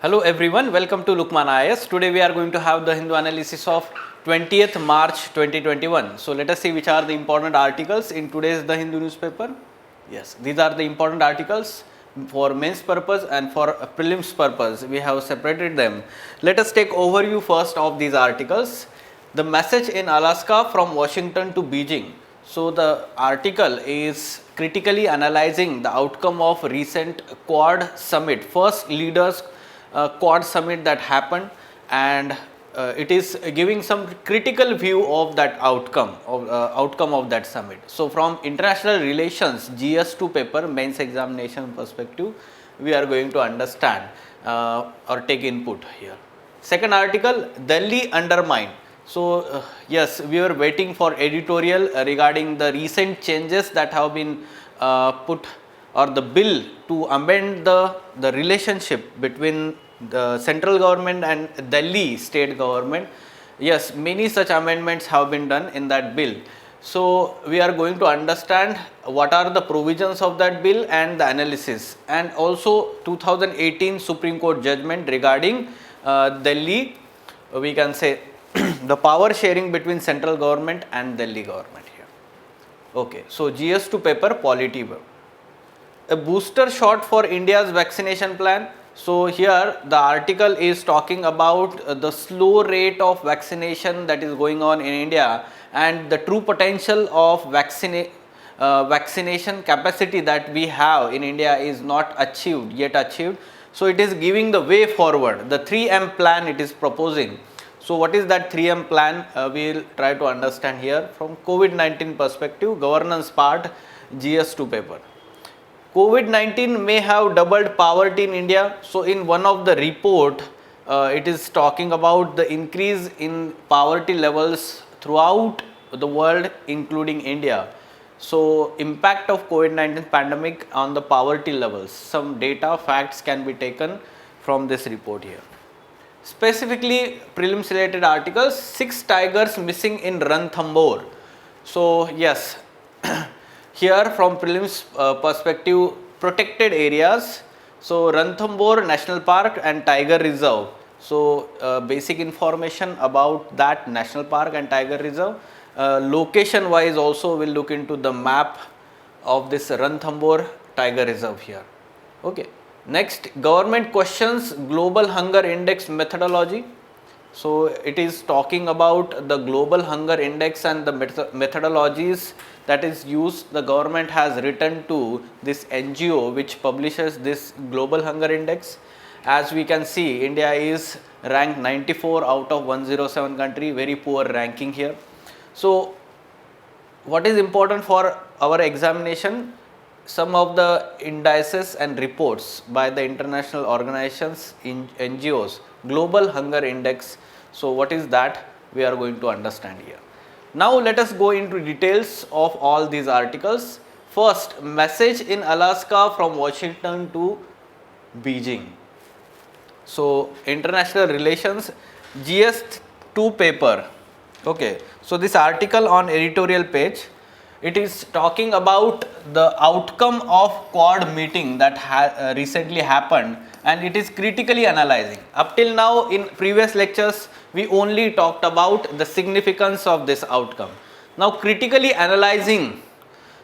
Hello everyone, welcome to Lukman IAS. Today we are going to have the Hindu analysis of 20th March 2021. So let us see which are the important articles in today's The Hindu newspaper. Yes, these are the important articles for mains purpose and for prelims purpose. We have separated them. Let us take overview first of these articles. The message in Alaska from Washington to Beijing. So the article is critically analyzing the outcome of recent Quad summit, first leaders Quad summit that happened, and it is giving some critical view of that outcome of that summit. So from international relations GS2 paper mains examination perspective, we are going to understand or take input here. Second article, Delhi undermined. So yes, we were waiting for editorial regarding the recent changes that have been put, or the bill to amend the relationship between the central government and Delhi state government. Yes, many such amendments have been done in that bill. So we are going to understand what are the provisions of that bill and the analysis, and also 2018 Supreme Court judgment regarding Delhi, we can say the power sharing between central government and Delhi government here. Okay, so GS2 paper polity. A booster shot for India's vaccination plan. So here the article is talking about the slow rate of vaccination that is going on in India, and the true potential of vaccination capacity that we have in India is not yet achieved. So it is giving the way forward, the 3M plan it is proposing. So what is that 3M plan? We will try to understand here from COVID-19 perspective, governance part, GS2 paper. COVID-19 may have doubled poverty in India. So in one of the report, it is talking about the increase in poverty levels throughout the world, including India. So impact of COVID-19 pandemic on the poverty levels. Some data, facts can be taken from this report here. Specifically prelims related articles, 6 tigers missing in Ranthambore. So yes, here from prelims perspective, protected areas. So Ranthambore National Park and Tiger Reserve. So basic information about that national park and tiger reserve. Location wise also we'll look into the map of this Ranthambore Tiger Reserve here. Okay. Next, government questions global hunger index methodology. So it is talking about the global hunger index and the methodologies that is used. The government has written to this NGO which publishes this global hunger index. As we can see, India is ranked 94 out of 107 country, very poor ranking here. So what is important for our examination? Some of the indices and reports by the international organizations in NGOs, global hunger index. So what is that? We are going to understand here. Now let us go into details of all these articles. First, message in Alaska from Washington to Beijing. So international relations, GS2 paper. Okay, so this article on editorial page, it is talking about the outcome of Quad meeting that recently happened, and it is critically analyzing. Up till now in previous lectures we only talked about the significance of this outcome. Now critically analyzing.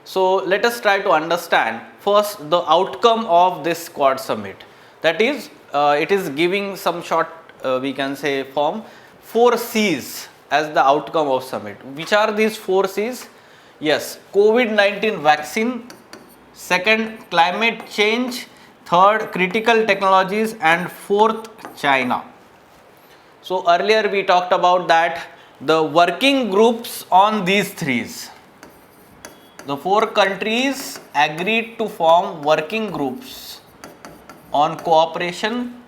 So let us try to understand first the outcome of this Quad summit. That is, it is giving some short we can say form 4 C's as the outcome of summit. Which are these 4 C's? Yes, COVID-19 vaccine, second climate change, third critical technologies, and fourth China. So earlier we talked about that the working groups on these threes. The 4 countries agreed to form working groups on cooperation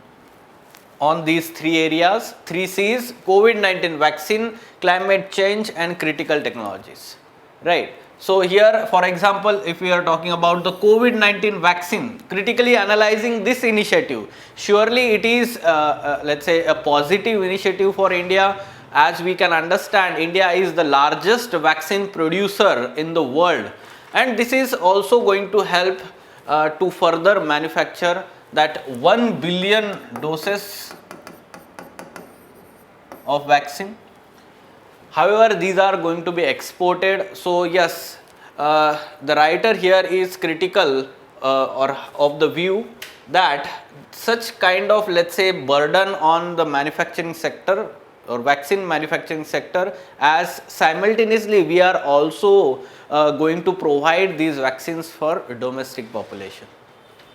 on these 3 areas, 3 C's, COVID-19 vaccine, climate change, and critical technologies. Right. So here for example, if we are talking about the COVID-19 vaccine, critically analyzing this initiative, surely it is let's say a positive initiative for India. As we can understand, India is the largest vaccine producer in the world, and this is also going to help to further manufacture that 1 billion doses of vaccine. However, these are going to be exported. So yes, the writer here is critical or of the view that such kind of, let's say, burden on the manufacturing sector or vaccine manufacturing sector, as simultaneously we are also going to provide these vaccines for domestic population.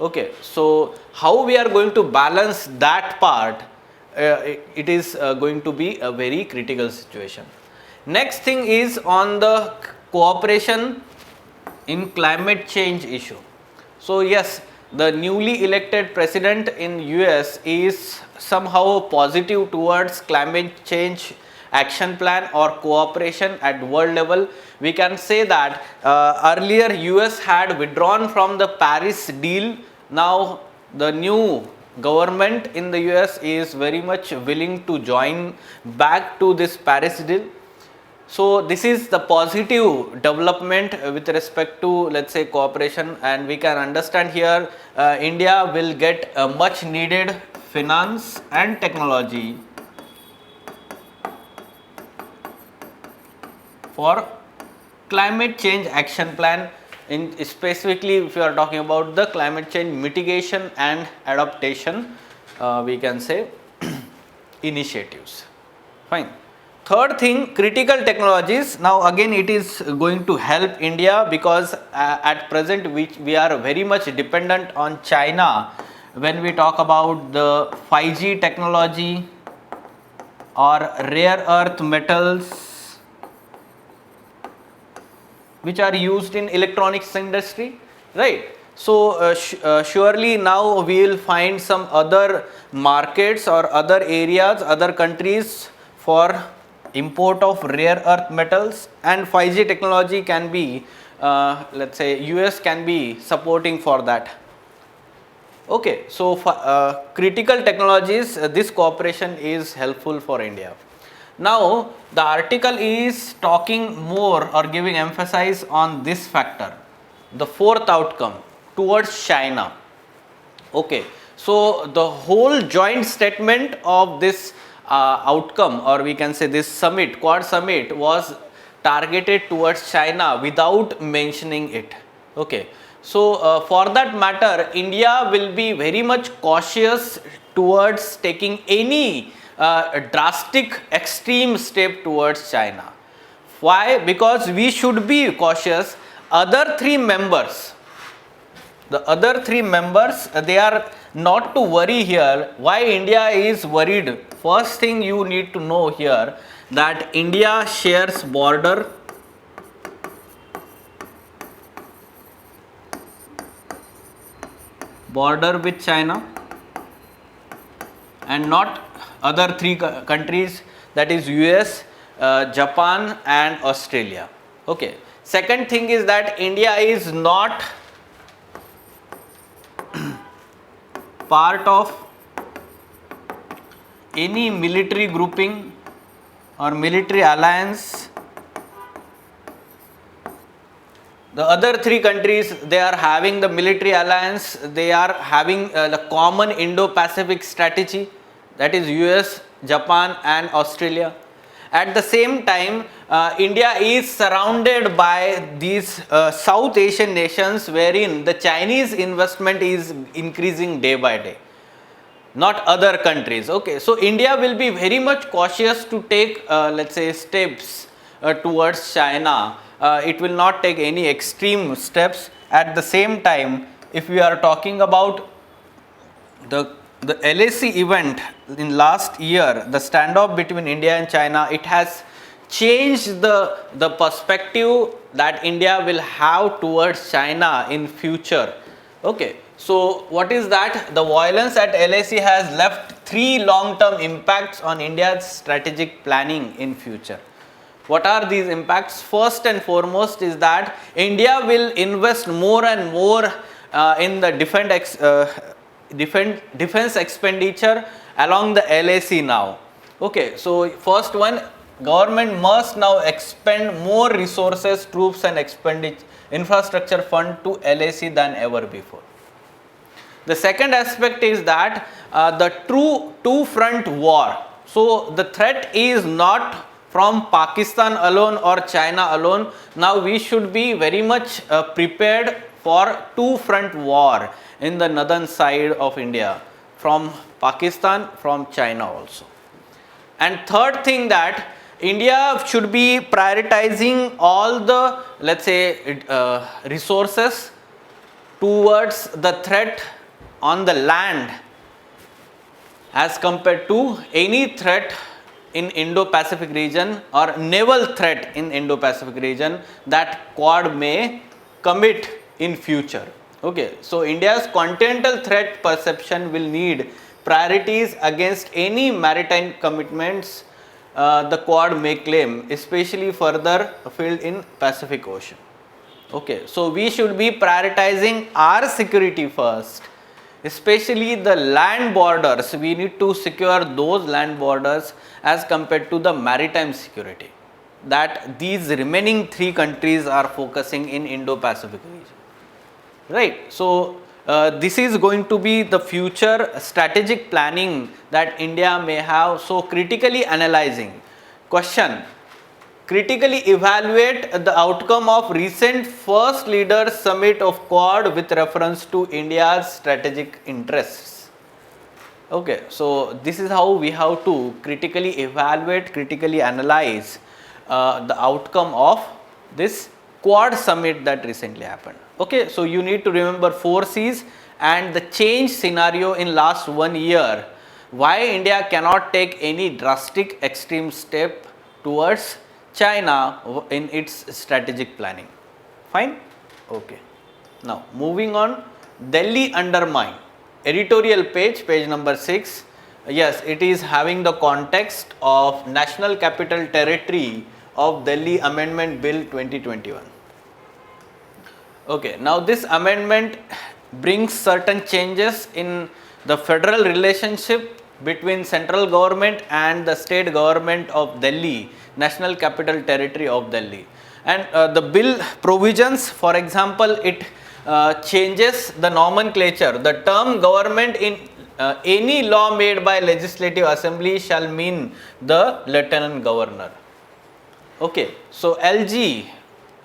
Okay, so how we are going to balance that part, it is going to be a very critical situation. Next thing is on the cooperation in climate change issue. So yes, the newly elected president in US is somehow positive towards climate change action plan or cooperation at world level. We can say that earlier US had withdrawn from the Paris deal. Now the new government in the US is very much willing to join back to this Paris deal. So this is the positive development with respect to, let's say, cooperation, and we can understand here India will get a much needed finance and technology for climate change action plan, in specifically if you are talking about the climate change mitigation and adaptation, we can say initiatives. Fine. Third thing, critical technologies. Now again it is going to help India, because at present we are very much dependent on China when we talk about the 5G technology or rare earth metals which are used in electronics industry, right? So surely now we will find some other markets or other areas, other countries for import of rare earth metals, and 5G technology can be, let's say, US can be supporting for that. Okay, so critical technologies, this cooperation is helpful for India. Now the article is talking more or giving emphasis on this factor, the fourth outcome, towards China. Okay, so the whole joint statement of this outcome, or we can say this summit, Quad summit, was targeted towards China without mentioning it. Okay, so for that matter, India will be very much cautious towards taking any drastic extreme step towards China. Why? Because we should be cautious. Other three members, they are not to worry here. Why India is worried? First thing you need to know here, that India shares border with China, and not other three countries, that is US, Japan and Australia. Okay. Second thing is that India is not part of any military grouping or military alliance. The other three countries, they are having the military alliance, they are having the common Indo-Pacific strategy, that is US, Japan and Australia. At the same time, India is surrounded by these South Asian nations, wherein the Chinese investment is increasing day by day, not other countries. Okay, so India will be very much cautious to take, let's say, steps towards China. It will not take any extreme steps. At the same time, if we are talking about the LAC event in last year, the standoff between India and China, it has changed the perspective that India will have towards China in future. Okay, so what is that? The violence at LAC has left three long-term impacts on India's strategic planning in future. What are these impacts? First and foremost is that India will invest more and more in the defense expenditure along the LAC now. Okay, so first one, government must now expend more resources, troops and infrastructure fund to LAC than ever before. The second aspect is that the true two-front war. So the threat is not from Pakistan alone or China alone. Now we should be very much prepared for two-front war in the northern side of India, from Pakistan, from China also. And third thing, that India should be prioritizing all the, let's say, resources towards the threat on the land as compared to any threat in Indo-Pacific region or naval threat in Indo-Pacific region that Quad may commit in future. Okay, so India's continental threat perception will need priorities against any maritime commitments the Quad may claim, especially further afield in Pacific Ocean. Okay, so we should be prioritizing our security first, especially the land borders. We need to secure those land borders as compared to the maritime security that these remaining three countries are focusing in Indo-Pacific region. Right. So this is going to be the future strategic planning that India may have. So critically analyzing. Question: critically evaluate the outcome of recent First Leaders Summit of Quad with reference to India's strategic interests. Okay, so this is how we have to critically evaluate, critically analyze the outcome of this Quad summit that recently happened. Okay, so you need to remember 4 C's and the change scenario in last 1 year, why India cannot take any drastic extreme step towards China in its strategic planning. Fine? Okay. Now moving on, Delhi undermine. Editorial page, page number 6. Yes, it is having the context of National Capital Territory of Delhi Amendment Bill 2021. Okay, now this amendment brings certain changes in the federal relationship between central government and the state government of Delhi, National Capital Territory of Delhi. And the bill provisions, for example, it changes the nomenclature. The term government in any law made by legislative assembly shall mean the lieutenant governor. Okay, so LG,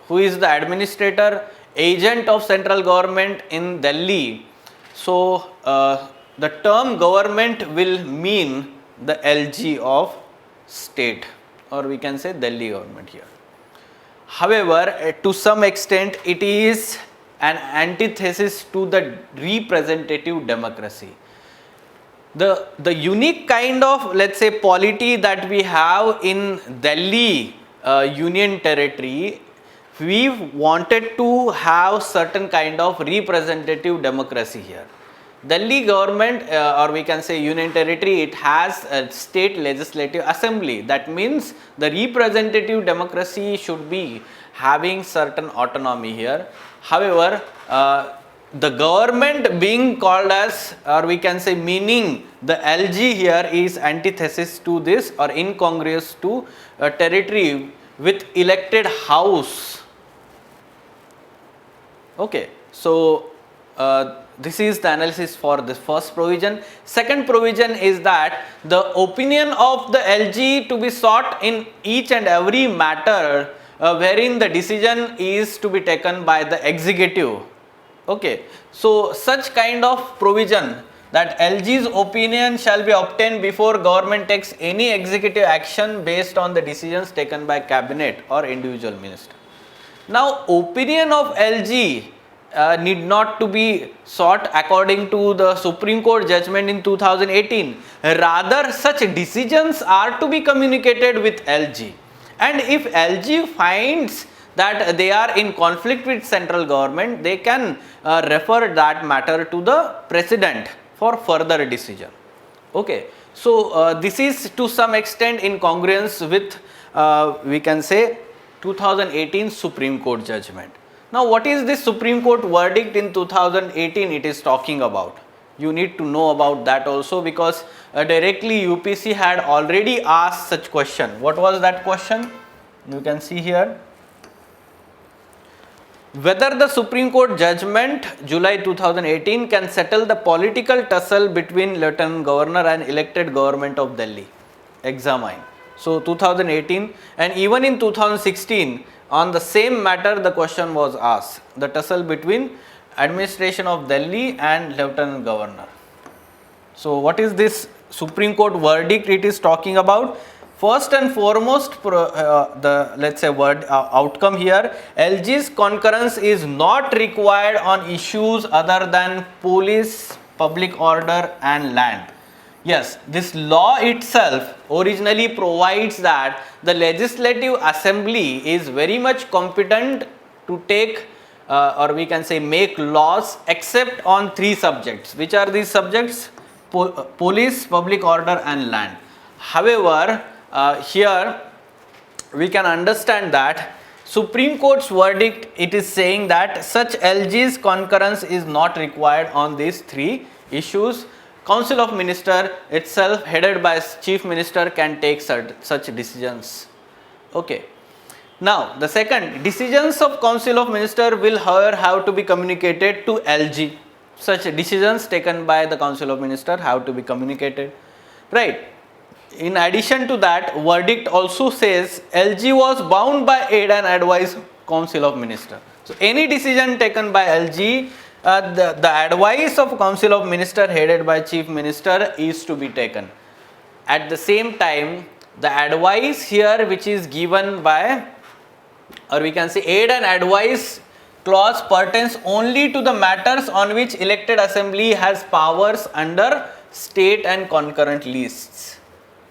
who is the administrator agent of central government in Delhi, so the term government will mean the LG of state, or we can say Delhi government here. However, to some extent it is an antithesis to the representative democracy. The unique kind of, let's say, polity that we have in Delhi Union Territory, we wanted to have certain kind of representative democracy here. Delhi government or we can say Union Territory, it has a state legislative assembly. That means the representative democracy should be having certain autonomy here. However, the government being called as, or we can say meaning the LG here, is antithesis to this or incongruous to a territory with elected house. Okay, so this is the analysis for this first provision. Second provision is that the opinion of the LG to be sought in each and every matter wherein the decision is to be taken by the executive. Okay, so such kind of provision that LG's opinion shall be obtained before government takes any executive action based on the decisions taken by cabinet or individual minister. Now, opinion of LG need not to be sought according to the Supreme Court judgment in 2018. Rather, such decisions are to be communicated with LG. And if LG finds that they are in conflict with central government, they can refer that matter to the president for further decision. Okay, so this is to some extent in congruence with we can say 2018 Supreme Court judgment. Now, what is this Supreme Court verdict in 2018 it is talking about? You need to know about that also, because directly UPC had already asked such question. What was that question? You can see here. Whether the Supreme Court judgment July 2018 can settle the political tussle between Lieutenant Governor and elected government of Delhi. Examine. So 2018 and even in 2016 on the same matter the question was asked. The tussle between administration of Delhi and Lieutenant Governor. So what is this Supreme Court verdict it is talking about? First and foremost, the let's say outcome here, LG's concurrence is not required on issues other than police, public order and land. Yes, this law itself originally provides that the legislative assembly is very much competent to take or we can say make laws except on three subjects. Which are these subjects? Police, public order and land. However, here we can understand that Supreme Court's verdict, it is saying that such LG's concurrence is not required on these three issues. Council of Minister itself headed by Chief Minister can take such decisions. Okay. Now the second, decisions of Council of Minister will however have to be communicated to LG. Such decisions taken by the Council of Minister have to be communicated, right? In addition to that, verdict also says LG was bound by aid and advice Council of Minister. So any decision taken by LG, the advice of Council of Minister headed by Chief Minister is to be taken. At the same time, the advice here which is given by, or we can say aid and advice clause pertains only to the matters on which elected assembly has powers under state and concurrent lists.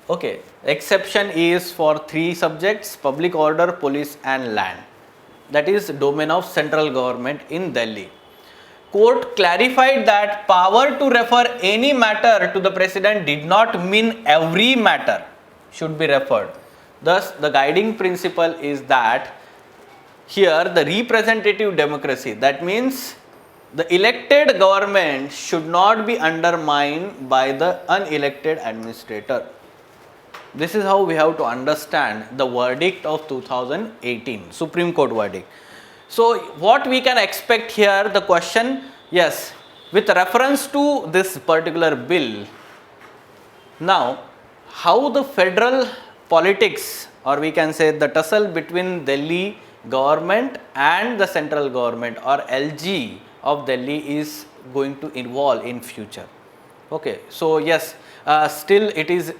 Okay, exception is for three subjects: public order, police and land. That is domain of central government in Delhi. Court clarified that power to refer any matter to the president did not mean every matter should be referred. Thus, the guiding principle is that here the representative democracy, that means the elected government should not be undermined by the unelected administrator. This is how we have to understand the verdict of 2018, Supreme Court verdict. So, what we can expect here, the question, yes, with reference to this particular bill, now how the federal politics, or we can say the tussle between Delhi government and the central government or LG of Delhi is going to evolve in future. Okay, so yes, still it is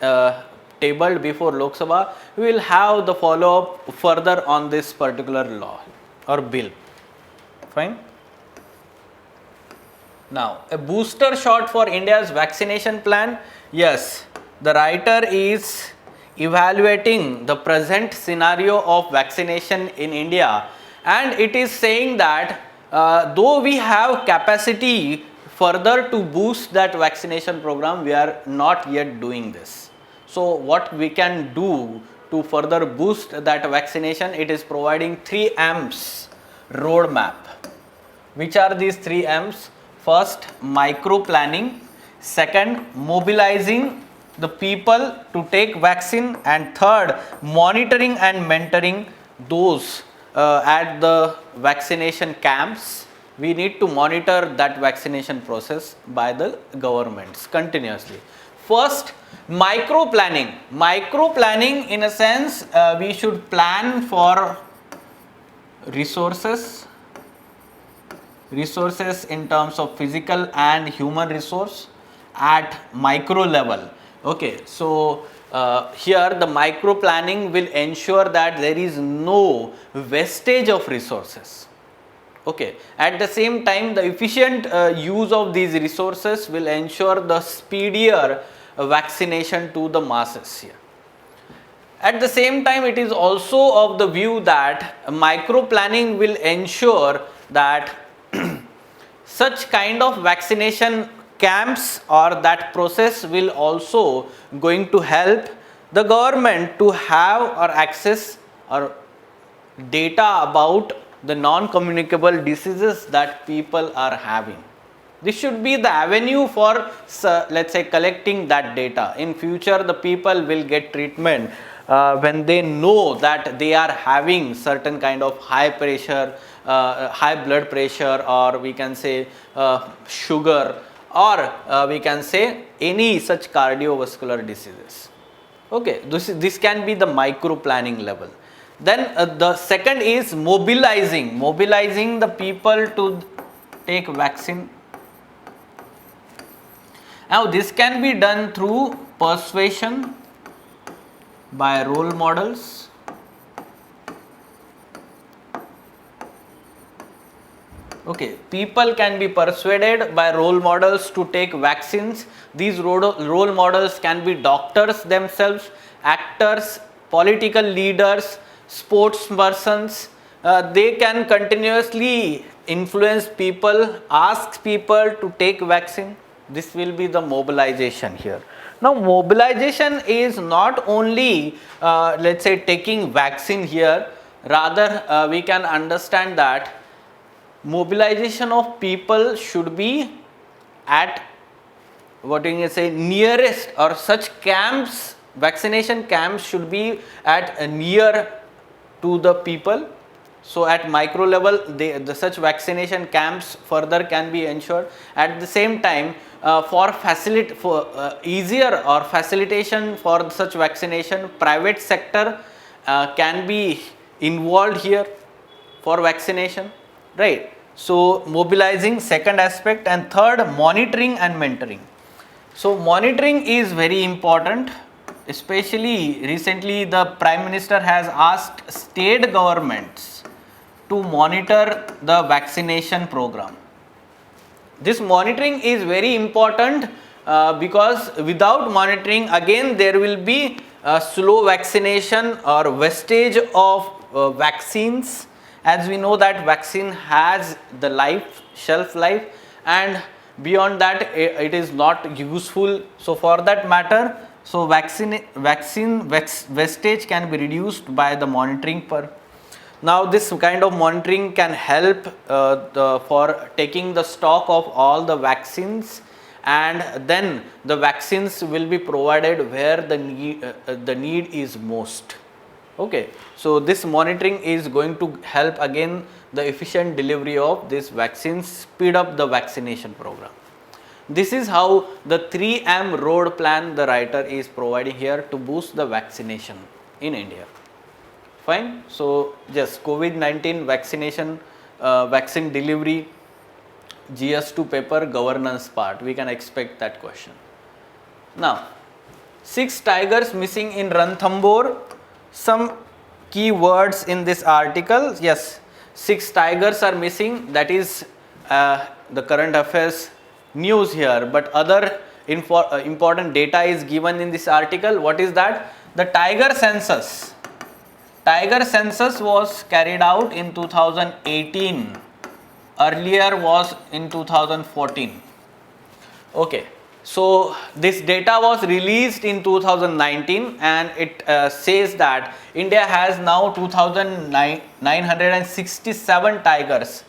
tabled before Lok Sabha. We will have the follow up further on this particular law or bill. Fine. Now, a booster shot for India's vaccination plan. Yes, the writer is evaluating the present scenario of vaccination in India, and it is saying that though we have capacity further to boost that vaccination program, we are not yet doing this. So, what we can do to further boost that vaccination, it is providing 3 M's roadmap. Which are these 3 M's? First, micro planning. Second, mobilizing the people to take vaccine. And third, monitoring and mentoring those at the vaccination camps. We need to monitor that vaccination process by the governments continuously. First, micro planning. Micro planning, in a sense, we should plan for resources in terms of physical and human resource at micro level. Okay, so here the micro planning will ensure that there is no wastage of resources. Okay, at the same time, the efficient use of these resources will ensure the speedier vaccination to the masses here. At the same time, it is also of the view that micro planning will ensure that such kind of vaccination camps or that process will also going to help the government to have or access or data about the non-communicable diseases that people are having. This should be the avenue for let's say collecting that data. In future, the people will get treatment when they know that they are having certain kind of high pressure, high blood pressure, or we can say sugar, or we can say any such cardiovascular diseases. Okay, this can be the micro planning level. Then the second is mobilizing the people to take vaccine. Now this can be done through persuasion by role models, okay, people can be persuaded by role models to take vaccines. These role models can be doctors themselves, actors, political leaders, sportspersons. They can continuously influence people, ask people to take vaccine. This will be the mobilization here. Now mobilization is not only let's say taking vaccine here, rather we can understand that mobilization of people should be at, what do you say, nearest, or such camps, vaccination camps should be at near to the people. So at micro level, the such vaccination camps further can be ensured. At the same time, for easier or facilitation for such vaccination, private sector can be involved here for vaccination, right? So mobilizing, second aspect, and third, monitoring and mentoring. So monitoring is very important. Especially recently, the Prime Minister has asked state governments to monitor the vaccination program. This monitoring is very important because without monitoring, again there will be slow vaccination or wastage of vaccines. As we know that vaccine has the shelf life, and beyond that it is not useful. So for that matter, so vaccine wastage can be reduced by the monitoring Now this kind of monitoring can help for taking the stock of all the vaccines, and then the vaccines will be provided where the need is most. Okay, so this monitoring is going to help again the efficient delivery of this vaccines, speed up the vaccination program. This is how the 3M road plan the writer is providing here to boost the vaccination in India. Fine. So just COVID-19 vaccination, vaccine delivery, GS2 paper, governance part, we can expect that question. Now 6 tigers missing in Ranthambore. Some key words in this article. Yes, 6 tigers are missing. That is the current affairs news here, but other important data is given in this article. What is that? The tiger census. Tiger census was carried out in 2018. Earlier was in 2014. Okay. So this data was released in 2019, and it says that India has now 2,967 tigers,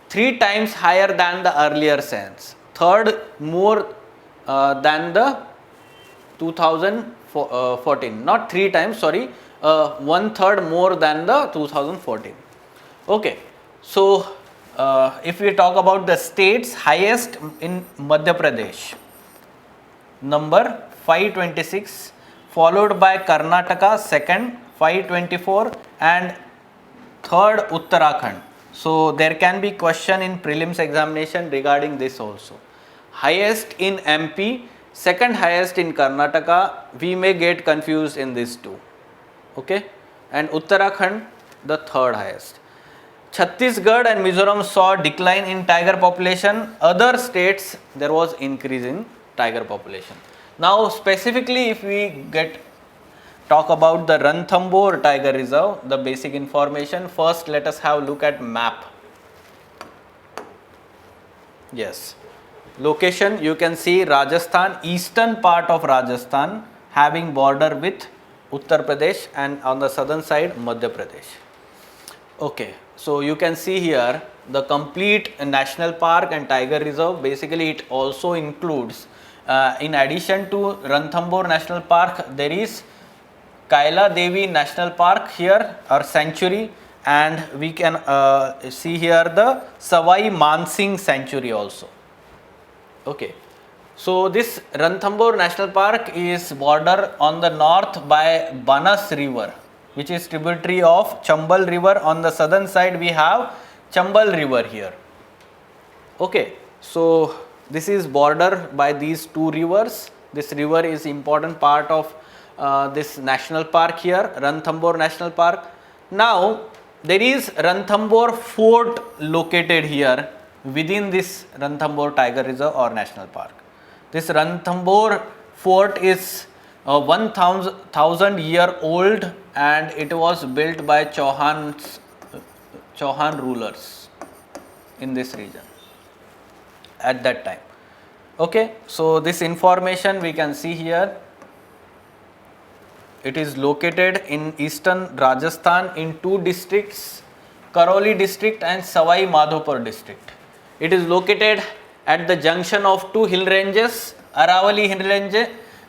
3 times higher than the earlier census, third more than the 2014, not 3 times, sorry, 1/3 more than the 2014. Okay, so if we talk about the states, highest in Madhya Pradesh, number 526, followed by Karnataka second 524, and third Uttarakhand. So there can be question in prelims examination regarding this also. Highest in MP, second highest in Karnataka, we may get confused in these two. Okay, and Uttarakhand the third highest. Chhattisgarh and Mizoram saw decline in tiger population. Other states there was increase in tiger population. Now specifically if we talk about the Ranthambore Tiger Reserve, the basic information, first let us have a look at map. Yes, location, you can see Rajasthan, eastern part of Rajasthan having border with Uttar Pradesh, and on the southern side Madhya Pradesh. Okay, so you can see here the complete national park and tiger reserve. Basically it also includes in addition to Ranthambore National Park, there is Kaila Devi National Park here, or sanctuary, and we can see here the Savai Mansingh sanctuary also. Okay. So this Ranthambore National Park is bordered on the north by Banas River, which is tributary of Chambal River. On the southern side we have Chambal River here. Okay, so this is bordered by these two rivers. This river is important part of this national park here, Ranthambore National Park. Now there is Ranthambore Fort located here within this Ranthambore Tiger Reserve or National Park. This Ranthambore Fort is 1000 year old, and it was built by Chauhan rulers in this region at that time. Okay, so this information we can see here. It is located in eastern Rajasthan in two districts, Karoli district and Savai Madhopur district. It is located at the junction of two hill ranges, Aravali hill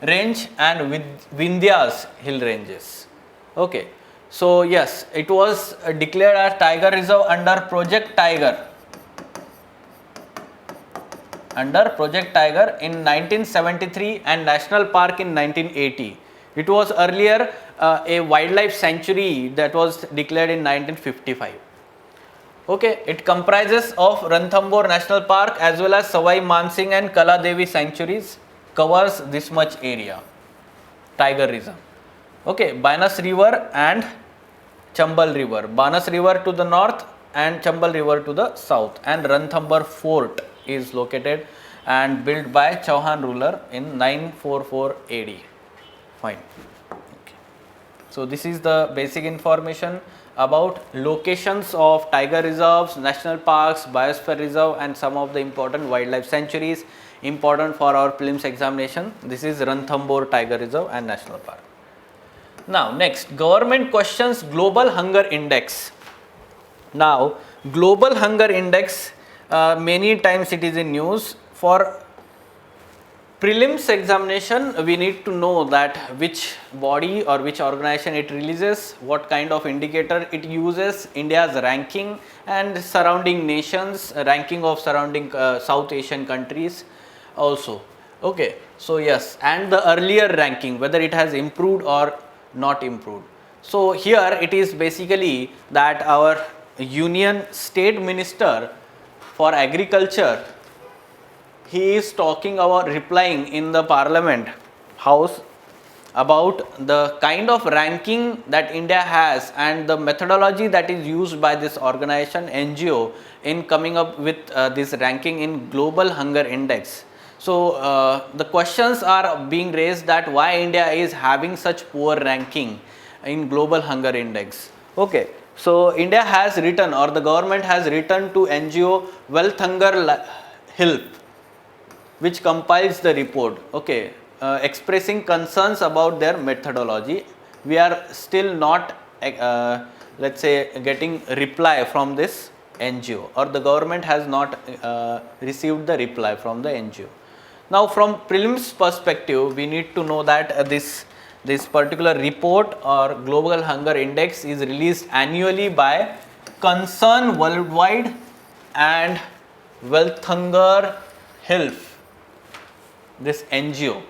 range and Vindhyas hill ranges. Okay, so yes, it was declared as Tiger Reserve under Project Tiger. Under Project Tiger in 1973 and National Park in 1980. It was earlier a wildlife sanctuary that was declared in 1955. Okay, it comprises of Ranthambore National Park as well as Savai Mansingh and Kala Devi sanctuaries, covers this much area, Tiger Reserve. Okay, Banas River and Chambal River. Banas River to the north and Chambal River to the south, and Ranthambore Fort is located and built by Chauhan ruler in 944 AD. Fine. Okay. So this is the basic information about locations of tiger reserves, national parks, biosphere reserve, and some of the important wildlife sanctuaries important for our prelims examination. This is Ranthambore Tiger Reserve and National Park. Now next, government questions Global Hunger Index. Now Global Hunger Index, many times it is in news. For prelims examination, we need to know that which body or which organization it releases, what kind of indicator it uses, India's ranking and surrounding nations, ranking of surrounding South Asian countries also. Okay, so yes, and the earlier ranking, whether it has improved or not improved. So here it is basically that our Union State Minister for Agriculture, he is talking about, replying in the Parliament House about the kind of ranking that India has and the methodology that is used by this organization NGO in coming up with this ranking in Global Hunger Index. So the questions are being raised that why India is having such poor ranking in Global Hunger Index. Okay, so India has written, or the government has written to NGO Wealth Hunger Help, which compiles the report, okay, expressing concerns about their methodology. We are still not let's say getting reply from this NGO, or the government has not received the reply from the NGO. Now from prelims perspective, we need to know that this particular report or Global Hunger Index is released annually by Concern Worldwide and Wealth Hunger Health, this NGO.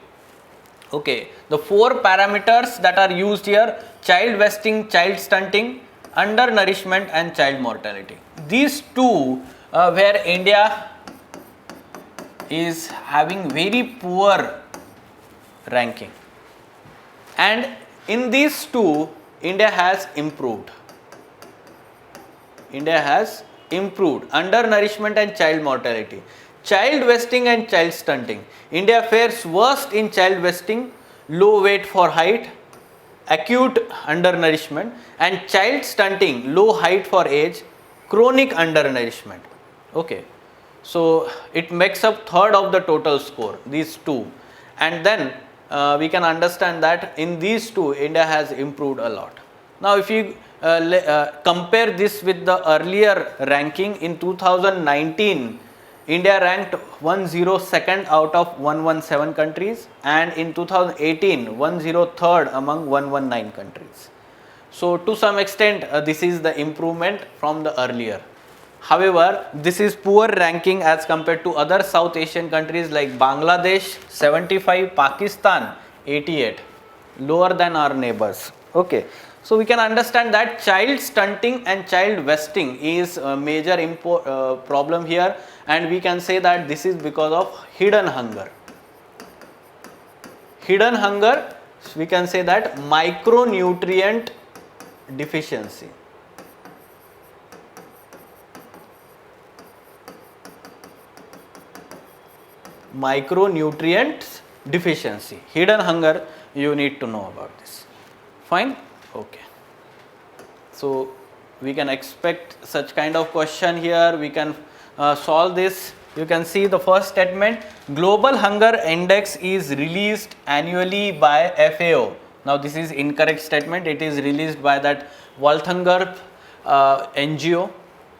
Okay, the four parameters that are used here: child wasting, child stunting, undernourishment and child mortality. These two where India is having very poor ranking, and in these two India has improved. India has improved undernourishment and child mortality. Child wasting and child stunting, India fares worst in child wasting, low weight for height, acute undernourishment, and child stunting, low height for age, chronic undernourishment. Okay, so it makes up third of the total score, these two, and then we can understand that in these two India has improved a lot. Now if you compare this with the earlier ranking in 2019, India ranked 102nd out of 117 countries, and in 2018 103rd among 119 countries. So to some extent this is the improvement from the earlier. However, this is poor ranking as compared to other South Asian countries like Bangladesh 75, Pakistan 88, lower than our neighbors. Okay, so we can understand that child stunting and child wasting is a major problem here, and we can say that this is because of hidden hunger. Hidden hunger, we can say that micronutrient deficiency. Micronutrients deficiency, hidden hunger, you need to know about this. Fine. Okay, so we can expect such kind of question here. We can solve this. You can see the first statement, global hunger index is released annually by FAO. Now this is incorrect statement. It is released by that World Hunger NGO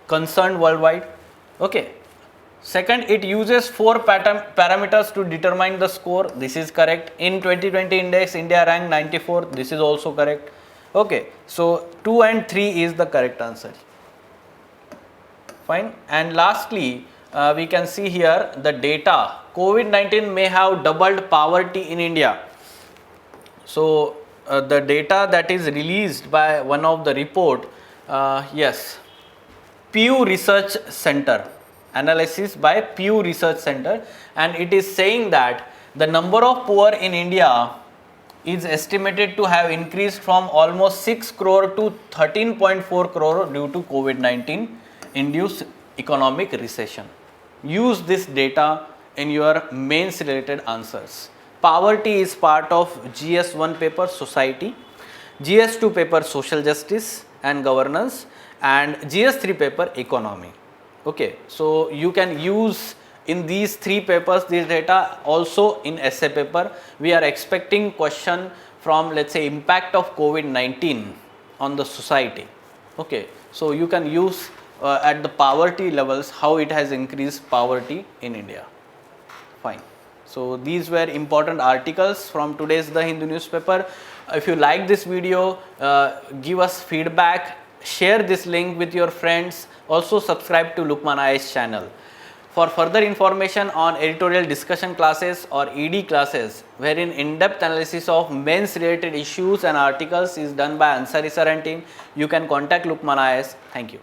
concerned worldwide. Okay. Second, it uses 4 parameters to determine the score. This is correct. In 2020 index, India ranked 94. This is also correct. Okay, so 2 and 3 is the correct answer. Fine. And lastly, we can see here the data. COVID-19 may have doubled poverty in India. So the data that is released by one of the report, yes, Pew Research Center, analysis by Pew Research Center, and it is saying that the number of poor in India is estimated to have increased from almost 6 crore to 13.4 crore due to COVID-19 induced economic recession. Use this data in your mains related answers. Poverty is part of GS1 paper society, GS2 paper social justice and governance, and GS3 paper economy. Okay, so you can use in these 3 papers this data. Also in essay paper we are expecting question from, let's say, impact of COVID-19 on the society. Okay, so you can use at the poverty levels how it has increased poverty in India. Fine. So these were important articles from today's The Hindu newspaper. If you like this video, give us feedback, share this link with your friends. Also subscribe to Lukman IAS channel. For further information on editorial discussion classes or ED classes, wherein in-depth analysis of mains related issues and articles is done by Ansari sir and team, you can contact Lukman IAS. Thank you.